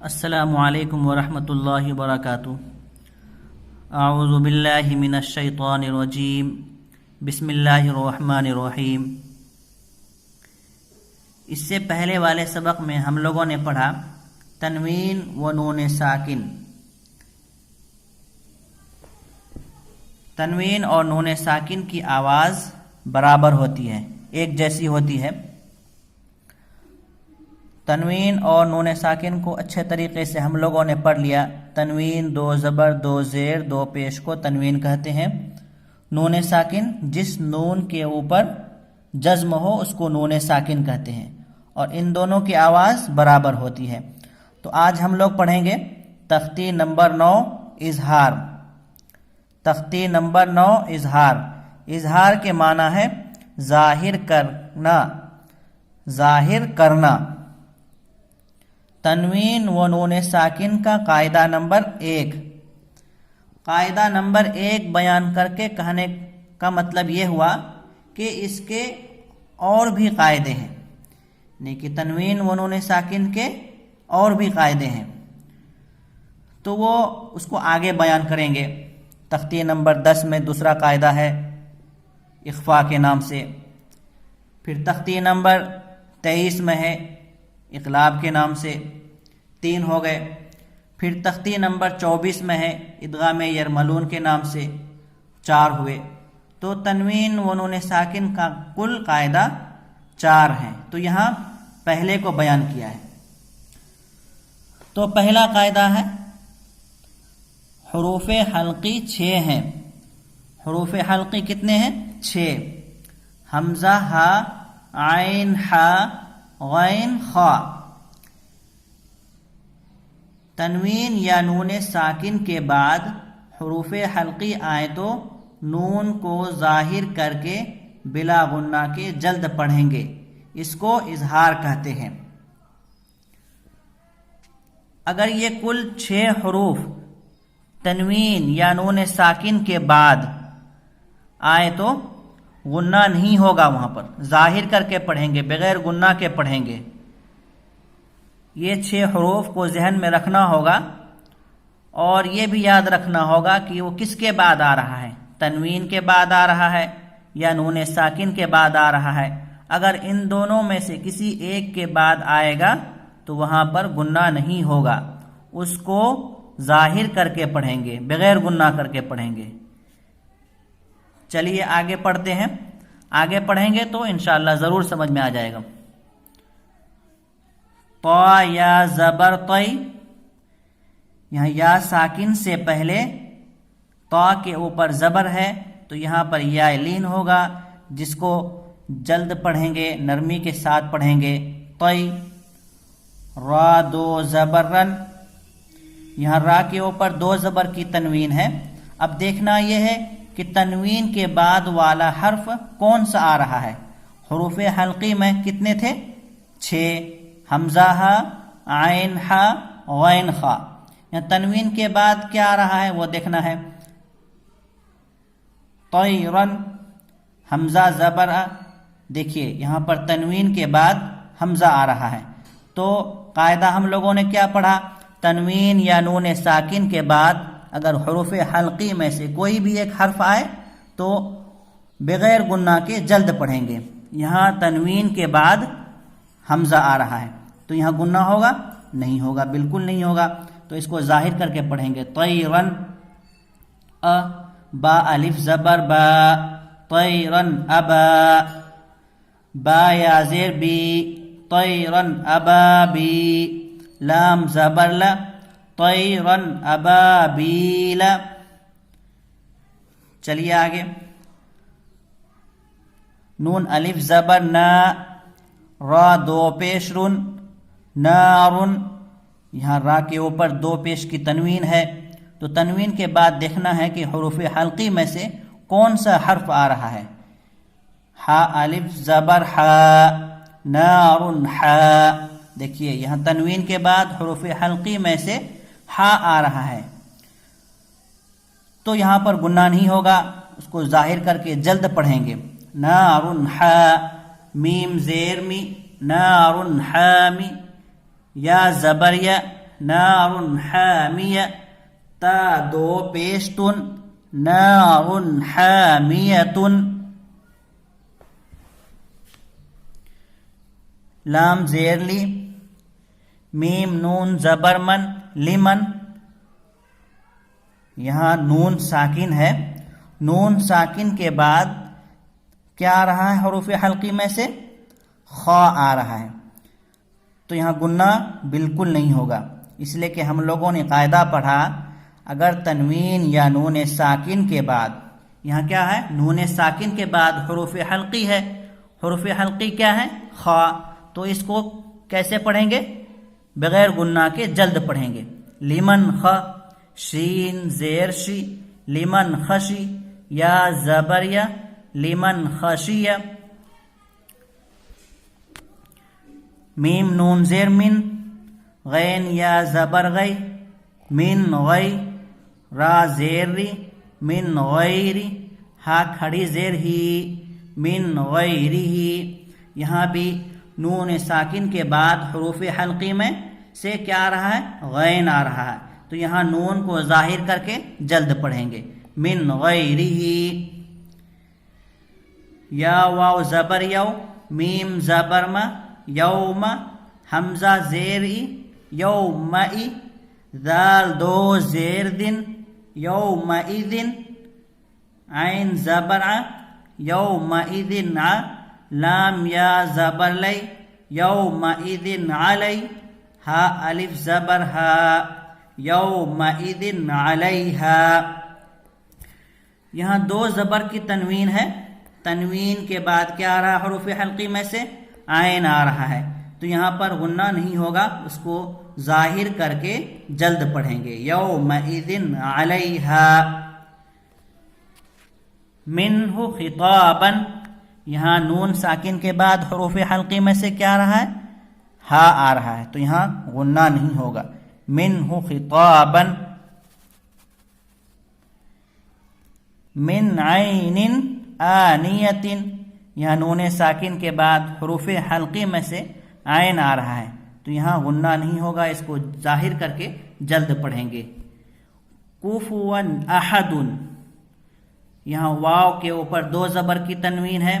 السلام علیکم ورحمۃ اللہ وبرکاتہ۔ اعوذ باللہ من الشیطان الرجیم، بسم اللہ الرحمن الرحیم۔ اس سے پہلے والے سبق میں ہم لوگوں نے پڑھا تنوین و نون ساکن۔ تنوین اور نون ساکن کی آواز برابر ہوتی ہے، ایک جیسی ہوتی ہے۔ تنوین اور نون ساکن کو اچھے طریقے سے ہم لوگوں نے پڑھ لیا۔ تنوین دو زبر دو زیر دو پیش کو تنوین کہتے ہیں۔ نون ساکن جس نون کے اوپر جزم ہو اس کو نون ساکن کہتے ہیں، اور ان دونوں کی آواز برابر ہوتی ہے۔ تو آج ہم لوگ پڑھیں گے تختی نمبر 9 اظہار۔ تختی نمبر 9 اظہار۔ اظہار کے معنی ہے ظاہر کرنا، ظاہر کرنا۔ تنوین و نون ساکن کا قاعدہ نمبر 1۔ قاعدہ نمبر 1 بیان کر کے کہنے کا مطلب یہ ہوا کہ اس کے اور بھی قاعدے ہیں، یعنی کہ تنوین و نون ساکن کے اور بھی قاعدے ہیں، تو وہ اس کو آگے بیان کریں گے۔ تختی نمبر 10 میں دوسرا قاعدہ ہے اخفاء کے نام سے، پھر تختی نمبر 23 میں ہے اقلاب کے نام سے، 3 ہو گئے۔ پھر تختی نمبر 24 میں ہے ادغام یرملون کے نام سے، 4 ہوئے۔ تو تنوین و نون ساکن کا کل قاعدہ 4 ہیں، تو یہاں پہلے کو بیان کیا ہے۔ تو پہلا قاعدہ ہے حروف حلقی 6 ہیں۔ حروف حلقی کتنے ہیں؟ 6۔ حمزہ، ہا، عین، ہا، غین، خا۔ تنوین یا نون ساکن کے بعد حروف حلقی آئے تو نون کو ظاہر کر کے بلا غنہ کے جلد پڑھیں گے، اس کو اظہار کہتے ہیں۔ اگر یہ کل 6 حروف تنوین یا نون ساکن کے بعد آئے تو غنہ نہیں ہوگا، وہاں پر ظاہر کر کے پڑھیں گے، بغیر غنہ کے پڑھیں گے۔ یہ 6 حروف کو ذہن میں رکھنا ہوگا، اور یہ بھی یاد رکھنا ہوگا کہ وہ کس کے بعد آ رہا ہے، تنوین کے بعد آ رہا ہے یا نون ساکن کے بعد آ رہا ہے۔ اگر ان دونوں میں سے کسی ایک کے بعد آئے گا تو وہاں پر غنہ نہیں ہوگا، اس کو ظاہر کر کے پڑھیں گے، بغیر غنہ کر کے پڑھیں گے۔ چلیے آگے پڑھتے ہیں۔ آگے پڑھیں گے تو انشاءاللہ ضرور سمجھ میں آ جائے گا۔ طا یا زبر طی، یہاں یا ساکن سے پہلے طا کے اوپر زبر ہے تو یہاں پر یا لین ہوگا، جس کو جلد پڑھیں گے، نرمی کے ساتھ پڑھیں گے۔ طی۔ را دو زبر رن، یہاں را کے اوپر 2 زبر کی تنوین ہے۔ اب دیکھنا یہ ہے کہ تنوین کے بعد والا حرف کون سا آ رہا ہے۔ حروف حلقی میں کتنے تھے؟ 6۔ حمزہ، ہا، عین، ہا، غین، خا۔ یہاں تنوین کے بعد کیا آ رہا ہے وہ دیکھنا ہے۔ طیرن، حمزہ زبر آ، دیکھیے یہاں پر تنوین کے بعد حمزہ آ رہا ہے، تو قاعدہ ہم لوگوں نے کیا پڑھا؟ تنوین یا نون ساکن کے بعد اگر حروف حلقی میں سے کوئی بھی ایک حرف آئے تو بغیر غنہ کے جلد پڑھیں گے۔ یہاں تنوین کے بعد حمزہ آ رہا ہے تو یہاں غنہ ہوگا؟ نہیں ہوگا، بالکل نہیں ہوگا، تو اس کو ظاہر کر کے پڑھیں گے۔ طیرن، ا، با الف زبر با، طیرن ابا، با یا زیر بی، طیرن ابابی، لام زبر ل، طیرن ابابیل۔ چلیے آگے۔ نون الف زبر نا، را 2 پیش رن، نارن، یہاں را کے اوپر 2 پیش کی تنوین ہے، تو تنوین کے بعد دیکھنا ہے کہ حروف حلقی میں سے کون سا حرف آ رہا ہے۔ ہا الف زبر ہا، نارن ہا۔ دیکھیے یہاں تنوین کے بعد حروف حلقی میں سے ہا آ رہا ہے، تو یہاں پر غنہ نہیں ہوگا، اس کو ظاہر کر کے جلد پڑھیں گے۔ نارن ہا، میم زیر می، نار حامی، یا زبر یا، نار حامیہ، تا دو پیشتن، نار حامیۃ، لام زیر لی، میم نون زبر من، لمن، یہاں نون ساکن ہے، نون ساکن کے بعد کیا آ رہا ہے حروف حلقی میں سے؟ خا آ رہا ہے، تو یہاں گنہ بالکل نہیں ہوگا، اس لیے کہ ہم لوگوں نے قاعدہ پڑھا اگر تنوین یا نون ساکن کے بعد، یہاں کیا ہے؟ نون ساکن کے بعد حروف حلقی ہے، حروف حلقی کیا ہے؟ خا، تو اس کو کیسے پڑھیں گے؟ بغیر گنہ کے جلد پڑھیں گے، لمن خ، شین زیر شی، لمن خشی، یا زبر یا، لمن خشی، میم نون زیر من، غین یا زبر غی، من غی، را زیر ری، من غیری، ہا کھڑی زیر ہی، من غیری ہی، یہاں بھی نون ساکن کے بعد حروف حلقی میں سے کیا آ رہا ہے؟ غین آ رہا ہے، تو یہاں نون کو ظاہر کر کے جلد پڑھیں گے، من غیرہ، یا واو زبر یو، میم زبر ما، یوم، حمزہ زیر ای، یومئی، دال دو زیر دن، یومئذن، عین زبر ع، یومئذن ع، لام یا زبر لی، یومئذن علی، ہا الف زبر ہا، یومئذن علیہا، یہاں دو زبر کی تنوین ہے، تنوین کے بعد کیا آ رہا ہے حروف حلقی میں سے؟ عین آ رہا ہے، تو یہاں پر غنہ نہیں ہوگا، اس کو ظاہر کر کے جلد پڑھیں گے، یومئذن علیہا، منہ خطابا، یہاں نون ساکن کے بعد حروف حلقی میں سے کیا آ رہا ہے؟ ہا آ رہا ہے، تو یہاں غنہ نہیں ہوگا، منہ خطابا، من عین آنیۃ، یہاں نون ساکن کے بعد حروف حلقی میں سے عین آ رہا ہے، تو یہاں غنہ نہیں ہوگا، اس کو ظاہر کر کے جلد پڑھیں گے، کفوا احد، یہاں واو کے اوپر دو زبر کی تنوین ہے،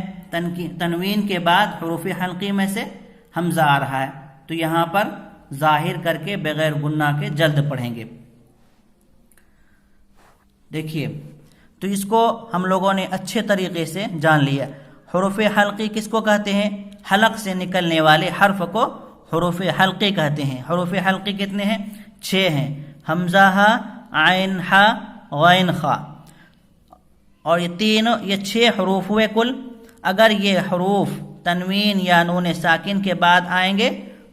تنوین کے بعد حروف حلقی میں سے حمزہ آ رہا ہے، تو یہاں پر ظاہر کر کے بغیر گنہ کے جلد پڑھیں گے۔ دیکھیے، تو اس کو ہم لوگوں نے اچھے طریقے سے جان لیا، حروف حلقی کس کو کہتے ہیں؟ حلق سے نکلنے والے حرف کو حروف حلقی کہتے ہیں۔ حروف حلقی کتنے ہیں؟ 6 ہیں، حمزہ ہا، عین ہا، غین خا، اور یہ 6 حروف ہوئے کل۔ اگر یہ حروف تنوین یا نون ساکن کے بعد آئیں گے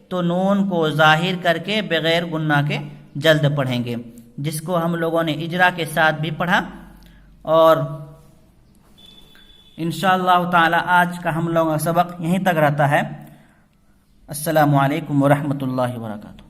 تو نون کو ظاہر کر کے بغیر گنہ کے جلد پڑھیں گے، جس کو ہم لوگوں نے اجرا کے ساتھ بھی پڑھا۔ اور انشاءاللہ تعالی آج کا ہم لوگوں کا سبق یہیں تک رہتا ہے۔ السلام علیکم ورحمۃ اللہ وبرکاتہ۔